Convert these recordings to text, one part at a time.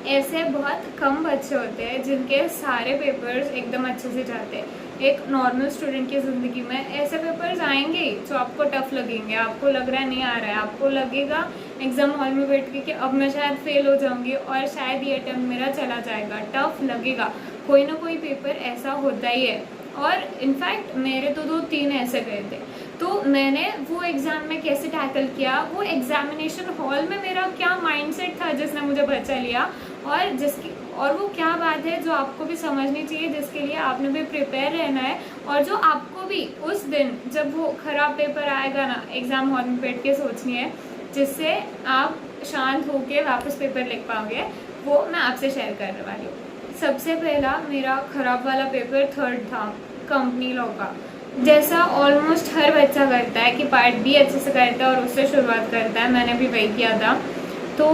ऐसे बहुत कम बच्चे होते हैं जिनके सारे पेपर्स एकदम अच्छे से जाते हैं। एक नॉर्मल स्टूडेंट की ज़िंदगी में ऐसे पेपर्स आएंगे ही जो आपको टफ़ लगेंगे, आपको लग रहा है नहीं आ रहा है, आपको लगेगा एग्ज़ाम हॉल में बैठ के कि अब मैं शायद फेल हो जाऊंगी और शायद ये अटेम्प्ट मेरा चला जाएगा, टफ़ लगेगा। कोई ना कोई पेपर ऐसा होता ही है। और इनफैक्ट मेरे तो 2-3 ऐसे गए थे। तो मैंने वो एग्ज़ाम में कैसे टैकल किया, वो एग्ज़ामिनेशन हॉल में मेरा क्या माइंडसेट था जिसने मुझे बचा लिया, और वो क्या बात है जो आपको भी समझनी चाहिए, जिसके लिए आपने भी प्रिपेयर रहना है, और जो आपको भी उस दिन जब वो ख़राब पेपर आएगा ना, एग्ज़ाम हॉल में बैठ के सोचनी है, जिससे आप शांत होकर वापस पेपर लिख पाओगे, वो मैं आपसे शेयर करने वाली हूँ। सबसे पहला मेरा ख़राब वाला पेपर 3rd था, कंपनी लॉ का। जैसा ऑलमोस्ट हर बच्चा करता है कि पार्ट बी अच्छे से करता है और उससे शुरुआत करता है, मैंने भी वही किया था। तो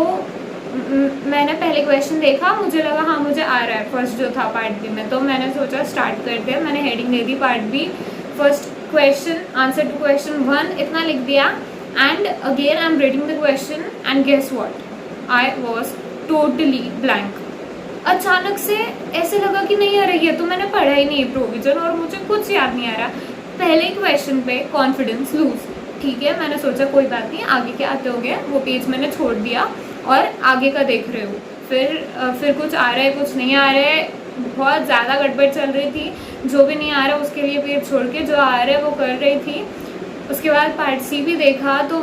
मैंने पहले क्वेश्चन देखा, मुझे लगा हाँ मुझे आ रहा है, फर्स्ट जो था पार्ट बी में, तो मैंने सोचा स्टार्ट करते हैं। मैंने हेडिंग दे दी part B, first question, answer to question 1, इतना लिख दिया। And again I am reading the question and guess what, I was totally blank. अचानक से ऐसे लगा कि नहीं आ रही है, तो मैंने पढ़ा ही नहीं प्रोविजन और मुझे कुछ याद नहीं आ रहा। पहले क्वेश्चन पे कॉन्फिडेंस लूज, ठीक है, मैंने सोचा कोई बात नहीं, आगे के आते हो गए, वो पेज मैंने छोड़ दिया और आगे का देख रहे हो। फिर कुछ आ रहा है, कुछ नहीं आ रहा है, बहुत ज़्यादा गड़बड़ चल रही थी। जो भी नहीं आ रहा उसके लिए पेज छोड़ के जो आ रहा है वो कर रही थी। उसके बाद पार्ट सी भी देखा, तो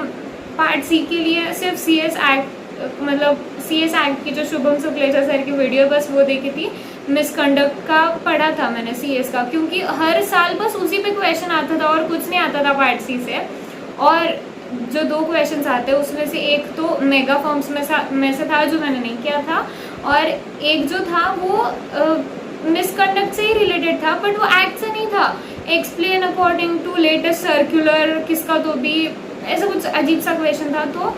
पार्ट सी के लिए सिर्फ CS एक्ट की जो शुभम शुक्लेचा सर की वीडियो बस वो देखी थी। मिसकंडक्ट का पढ़ा था मैंने CS का, क्योंकि हर साल बस उसी पे क्वेश्चन आता था और कुछ नहीं आता था पार्ट सी से। और जो 2 क्वेश्चन आते हैं उसमें से एक तो मेगा फॉर्म्स में से था जो मैंने नहीं किया था, और एक जो था वो मिसकंडक्ट से ही रिलेटेड था, बट वो एक्ट से नहीं था। Explain according to latest circular किसका तो भी ऐसा कुछ अजीब सा क्वेश्चन था। तो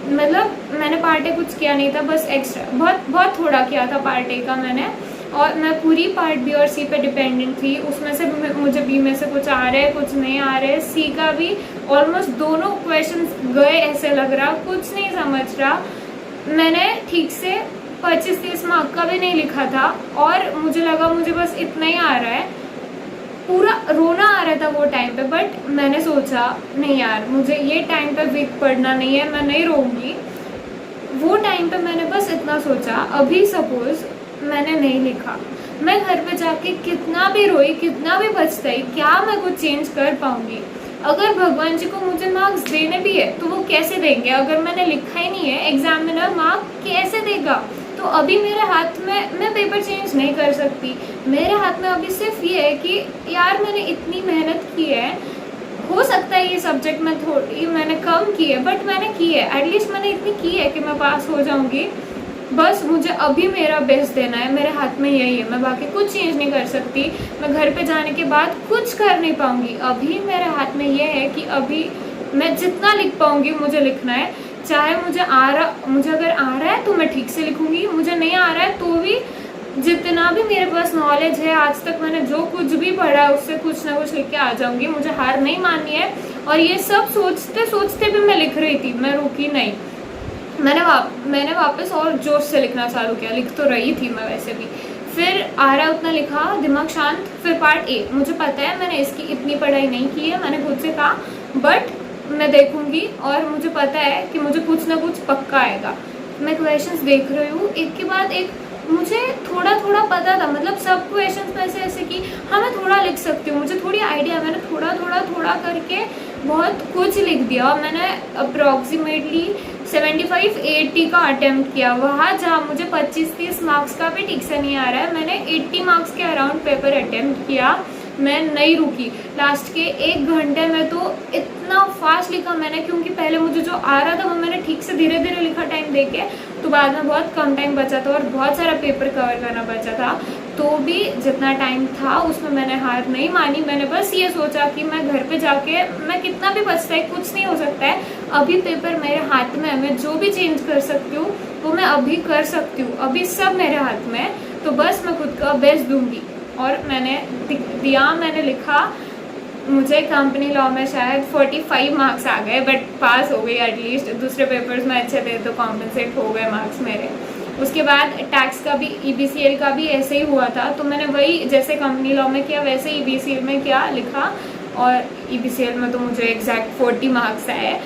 मतलब मैंने पार्ट ए कुछ किया नहीं था, बस एक्स्ट्रा बहुत थोड़ा किया था पार्ट ए का मैंने, और मैं पूरी पार्ट बी और सी पे डिपेंडेंट थी। उसमें से मुझे बी में से कुछ आ रहा है, कुछ नहीं आ रहा है। सी का भी ऑलमोस्ट दोनों क्वेश्चन गए ऐसे लग रहा, कुछ नहीं समझ रहा। मैंने ठीक से 25-30 मार्क का भी नहीं लिखा था और मुझे लगा मुझे बस इतना ही आ रहा है। पूरा रोना आ रहा था वो टाइम पे, बट मैंने सोचा नहीं यार, मुझे ये टाइम पे वीक पढ़ना नहीं है, मैं नहीं रोऊंगी। वो टाइम पे मैंने बस इतना सोचा, अभी सपोज मैंने नहीं लिखा, मैं घर पे जाके कितना भी रोई, कितना भी पछताई, क्या मैं कुछ चेंज कर पाऊंगी? अगर भगवान जी को मुझे मार्क्स देने भी है तो वो कैसे देंगे? अगर मैंने लिखा ही नहीं है, एग्जामिनर मार्क कैसे देगा? तो अभी मेरे हाथ में, मैं पेपर चेंज नहीं कर सकती। मेरे हाथ में अभी सिर्फ ये है कि यार मैंने इतनी मेहनत की है, हो सकता है ये सब्जेक्ट में थोड़ी मैंने कम की है, बट मैंने की है, एटलीस्ट मैंने इतनी की है कि मैं पास हो जाऊंगी। बस मुझे अभी मेरा बेस्ट देना है, मेरे हाथ में यही है, मैं बाकी कुछ चेंज नहीं कर सकती। मैं घर पे जाने के बाद कुछ कर नहीं पाऊंगी। अभी मेरे हाथ में ये है कि अभी मैं जितना लिख पाऊंगी मुझे लिखना है, चाहे मुझे अगर आ रहा है तो मैं ठीक से लिखूंगी, मुझे नहीं आ रहा है तो भी जितना भी मेरे पास नॉलेज है, आज तक मैंने जो कुछ भी पढ़ा है उससे कुछ ना कुछ लिख के आ जाऊंगी। मुझे हार नहीं माननी है। और ये सब सोचते सोचते भी मैं लिख रही थी, मैं रुकी नहीं। मैंने वापस और जोश से लिखना चालू किया, लिख तो रही थी मैं वैसे भी। फिर आ रहा उतना लिखा, दिमाग शांत। फिर पार्ट ए, मुझे पता है मैंने इसकी इतनी पढ़ाई नहीं की है, मैंने खुद से कहा, बट मैं देखूंगी और मुझे पता है कि मुझे कुछ ना कुछ पक्का आएगा। मैं क्वेश्चंस देख रही हूँ एक के बाद एक, मुझे थोड़ा थोड़ा पता था, मतलब सब क्वेश्चंस में से ऐसे कि हाँ मैं थोड़ा लिख सकती हूँ, मुझे थोड़ी आइडिया। मैंने थोड़ा करके बहुत कुछ लिख दिया और मैंने अप्रॉक्सीमेटली 75-80 का अटेम्प्ट किया। वहाँ जहाँ मुझे 25-30 मार्क्स का भी ठीक से नहीं आ रहा है, मैंने 80 मार्क्स के अराउंड पेपर अटेम्प्ट किया। मैं नहीं रुकी। लास्ट के 1 घंटे में तो इतना फास्ट लिखा मैंने, क्योंकि पहले मुझे जो आ रहा था वो मैंने ठीक से धीरे धीरे लिखा टाइम देके, तो बाद में बहुत कम टाइम बचा था और बहुत सारा पेपर कवर करना बचा था। तो भी जितना टाइम था उसमें मैंने हार नहीं मानी। मैंने बस ये सोचा कि मैं घर पे जाके, मैं कितना भी बचता है कुछ नहीं हो सकता है, अभी पेपर मेरे हाथ में है, मैं जो भी चेंज कर सकती हूँ वो मैं अभी कर सकती हूँ, अभी सब मेरे हाथ में है, तो बस मैं खुद का बेस्ट दूंगी। और मैंने दिया, मैंने लिखा। मुझे कंपनी लॉ में शायद 45 मार्क्स आ गए, बट पास हो गई एटलीस्ट। दूसरे पेपर्स में अच्छे थे तो कॉम्पनसेट हो गए मार्क्स मेरे। उसके बाद टैक्स का भी EBCL का भी ऐसे ही हुआ था, तो मैंने वही जैसे कंपनी लॉ में किया वैसे EBCL में क्या लिखा, और EBCL में तो मुझे एग्जैक्ट 40 मार्क्स आए,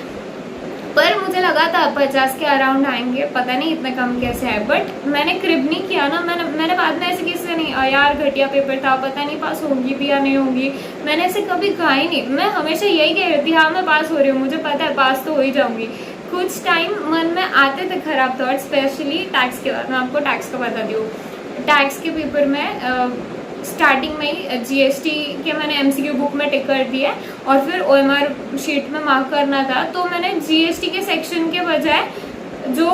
पर मुझे लगा था 50 के अराउंड आएंगे, पता नहीं इतना कम कैसे आए। बट मैंने क्रिब नहीं किया ना, मैंने बाद में ऐसे किसी से नहीं यार घटिया पेपर था, पता नहीं पास होगी भी या नहीं होगी, मैंने ऐसे कभी कहा ही नहीं। मैं हमेशा यही कह रही थी हाँ मैं पास हो रही हूँ, मुझे पता है पास तो हो ही जाऊँगी। कुछ टाइम मन में आते थे खराब थॉट, स्पेशली टैक्स के बाद। मैं आपको टैक्स का बता दूँ, टैक्स के पेपर में स्टार्टिंग में ही GST के मैंने MCQ बुक में टिक कर दिया और फिर OMR शीट में मार्क करना था, तो मैंने GST के सेक्शन के बजाय जो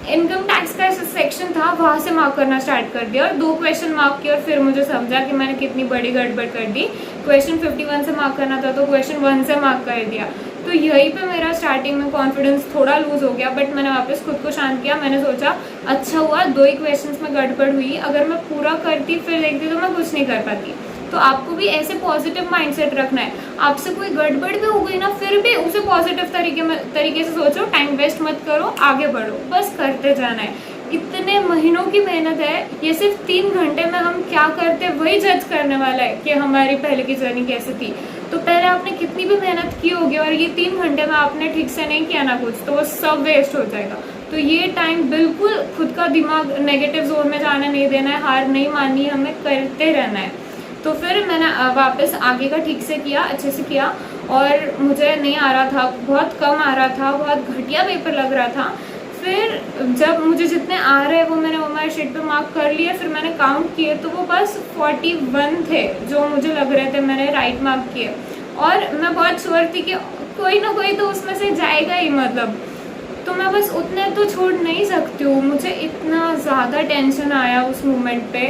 इनकम टैक्स का सेक्शन था वहाँ से मार्क करना स्टार्ट कर दिया और 2 क्वेश्चन मार्क किए और फिर मुझे समझा कि मैंने कितनी बड़ी गड़बड़ कर दी। क्वेश्चन 51 से मार्क करना था तो क्वेश्चन 1 से मार्क कर दिया। तो यहीं पे मेरा स्टार्टिंग में कॉन्फिडेंस थोड़ा लूज हो गया, बट मैंने वापस खुद को शांत किया। मैंने सोचा अच्छा हुआ 2 ही क्वेश्चंस में गड़बड़ हुई, अगर मैं पूरा करती फिर देखती तो मैं कुछ नहीं कर पाती। तो आपको भी ऐसे पॉजिटिव माइंडसेट रखना है। आपसे कोई गड़बड़ भी हो गई ना, फिर भी उसे पॉजिटिव तरीके से सोचो, टाइम वेस्ट मत करो, आगे बढ़ो, बस करते जाना है। इतने महीनों की मेहनत है, ये सिर्फ 3 घंटे में हम क्या करते वही जज करने वाला है कि हमारी पहले की जर्नी कैसी थी। तो पहले आपने कितनी भी मेहनत की होगी और ये 3 घंटे में आपने ठीक से नहीं किया ना कुछ, तो वो सब वेस्ट हो जाएगा। तो ये टाइम बिल्कुल खुद का दिमाग नेगेटिव जोन में जाने नहीं देना है, हार नहीं माननी, हमें करते रहना है। तो फिर मैंने वापस आगे का ठीक से किया, अच्छे से किया, और मुझे नहीं आ रहा था, बहुत कम आ रहा था, बहुत घटिया पेपर लग रहा था। फिर जब मुझे जितने आ रहे वो मैंने OMR शीट पे मार्क कर लिए, फिर मैंने काउंट किए तो वो बस 41 थे जो मुझे लग रहे थे मैंने राइट मार्क किए, और मैं बहुत श्योर थी कि कोई ना कोई तो उसमें से जाएगा ही, मतलब तो मैं बस उतने तो छोड़ नहीं सकती हूँ। मुझे इतना ज़्यादा टेंशन आया उस मोमेंट पे,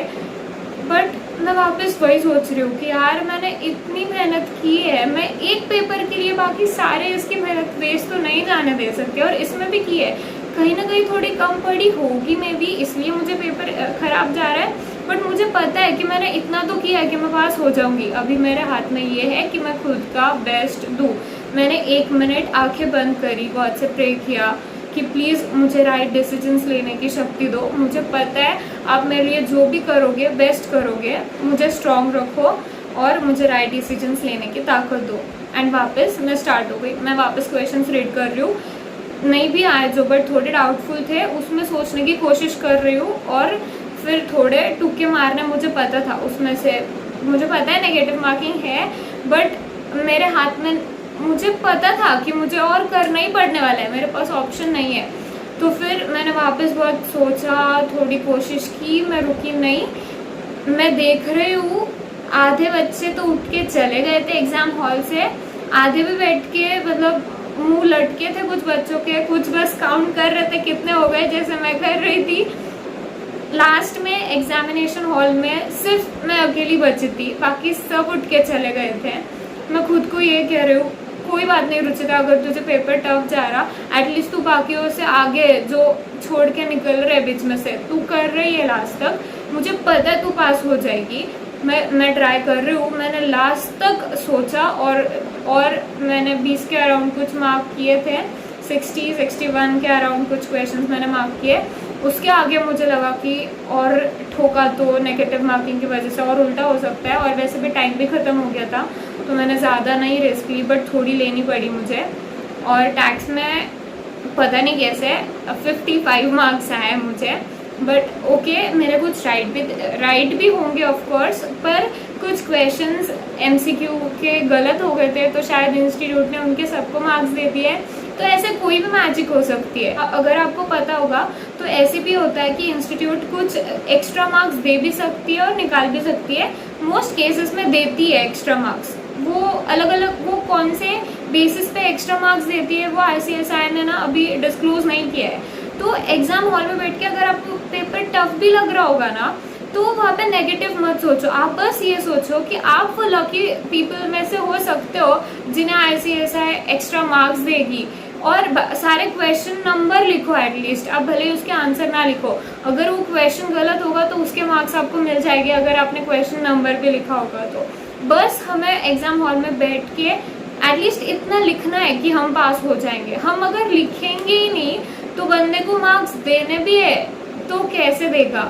बट मैं वापस वही सोच रही हूँ कि यार मैंने इतनी मेहनत की है, मैं एक पेपर के लिए बाकी सारे इसकी मेहनत वेस्ट तो नहीं जाने दे सकती, और इसमें भी की है, कहीं ना कहीं थोड़ी कम पड़ी होगी मे बी, इसलिए मुझे पेपर ख़राब जा रहा है। बट मुझे पता है कि मैंने इतना तो किया है कि मैं पास हो जाऊंगी। अभी मेरे हाथ में ये है कि मैं खुद का बेस्ट दूँ। मैंने 1 मिनट आंखें बंद करी, गॉड से प्रे किया कि प्लीज़ मुझे राइट डिसीजंस लेने की शक्ति दो। मुझे पता है आप मेरे लिए जो भी करोगे बेस्ट करोगे, मुझे स्ट्रॉन्ग रखो और मुझे राइट डिसीजंस लेने की ताकत दो। एंड वापस मैं स्टार्ट हो गई, मैं वापस क्वेश्चंस रीड कर रही हूँ, नहीं भी आए जो बट थोड़े डाउटफुल थे उसमें सोचने की कोशिश कर रही हूँ, और फिर थोड़े तुक्के मारने मुझे पता था उसमें से, मुझे पता है नेगेटिव मार्किंग है, बट मेरे हाथ में, मुझे पता था कि मुझे और करना ही पड़ने वाला है, मेरे पास ऑप्शन नहीं है। तो फिर मैंने वापस बहुत सोचा, थोड़ी कोशिश की, मैं रुकी नहीं। मैं देख रही हूँ आधे बच्चे तो उठ के चले गए थे एग्ज़ाम हॉल से, आधे भी बैठ के मतलब मुंह लटके थे कुछ बच्चों के, कुछ बस काउंट कर रहे थे कितने हो गए जैसे मैं कर रही थी। लास्ट में एग्जामिनेशन हॉल में सिर्फ मैं अकेली बची थी, बाकी सब उठ के चले गए थे। मैं खुद को ये कह रही हूँ कोई बात नहीं रुचिता, अगर तुझे पेपर टफ जा रहा, एटलीस्ट तू बाकियों से आगे जो छोड़ के निकल रहे बीच में से, तू कर रही है लास्ट तक, मुझे पता है तू पास हो जाएगी। मैं ट्राई कर रही हूँ। मैंने लास्ट तक सोचा और मैंने 20 के अराउंड कुछ मार्क किए थे, 60-61 के अराउंड कुछ क्वेश्चंस मैंने मार्क किए। उसके आगे मुझे लगा कि और ठोका तो नेगेटिव मार्किंग की वजह से और उल्टा हो सकता है, और वैसे भी टाइम भी ख़त्म हो गया था, तो मैंने ज़्यादा नहीं रिस्क ली, बट थोड़ी लेनी पड़ी मुझे। और टैक्स में पता नहीं कैसे 55 मार्क्स आए मुझे, बट ओके मेरे कुछ राइट भी होंगे ऑफ कोर्स, पर कुछ क्वेश्चंस MCQ के गलत हो गए थे, तो शायद इंस्टीट्यूट ने उनके सबको मार्क्स दे दिए। तो ऐसे कोई भी मैजिक हो सकती है। अगर आपको पता होगा तो ऐसे भी होता है कि इंस्टीट्यूट कुछ एक्स्ट्रा मार्क्स दे भी सकती है और निकाल भी सकती है। मोस्ट केसेस में देती है एक्स्ट्रा मार्क्स, वो अलग अलग वो कौन से बेसिस पे एक्स्ट्रा मार्क्स देती है वो ICSI ने ना अभी डिस्क्लोज नहीं किया है। तो एग्जाम हॉल में बैठ के अगर आपको पेपर टफ भी लग रहा होगा ना, तो वहाँ पे नेगेटिव मत सोचो, आप बस ये सोचो कि आप वो लकी पीपल में से हो सकते हो जिन्हें ICSI एक्स्ट्रा मार्क्स देगी। और सारे क्वेश्चन नंबर लिखो एटलीस्ट, आप भले ही उसके आंसर ना लिखो, अगर वो क्वेश्चन गलत होगा तो उसके मार्क्स आपको मिल जाएंगे अगर आपने क्वेश्चन नंबर भी लिखा होगा। तो बस हमें एग्जाम हॉल में बैठ के एटलीस्ट इतना लिखना है कि हम पास हो जाएंगे। हम अगर लिखेंगे ही नहीं तो बंदे को मार्क्स देने भी है तो कैसे देगा?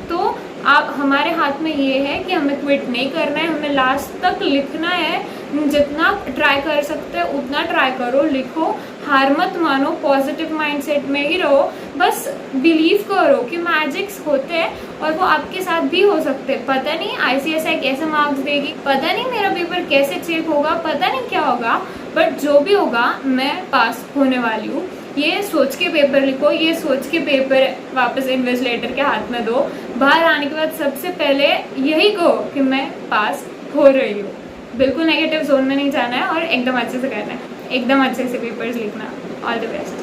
तो आप हमारे हाथ में ये है कि हमें क्विट नहीं करना है, हमें लास्ट तक लिखना है। जितना ट्राई कर सकते हैं उतना ट्राई करो, लिखो, हार मत मानो, पॉजिटिव माइंडसेट में ही रहो। बस बिलीव करो कि मैजिक्स होते हैं और वो आपके साथ भी हो सकते हैं। पता नहीं ICSI कैसे मार्क्स देगी, पता नहीं मेरा पेपर कैसे चेक होगा, पता नहीं क्या होगा, बट जो भी होगा मैं पास होने वाली हूँ। ये सोच के पेपर लिखो, ये सोच के पेपर वापस इन्विजिलेटर के हाथ में दो। बाहर आने के बाद सबसे पहले यही कहो कि मैं पास हो रही हूँ। बिल्कुल नेगेटिव जोन में नहीं जाना है और एकदम अच्छे से करना है, एकदम अच्छे से पेपर्स लिखना। All the best.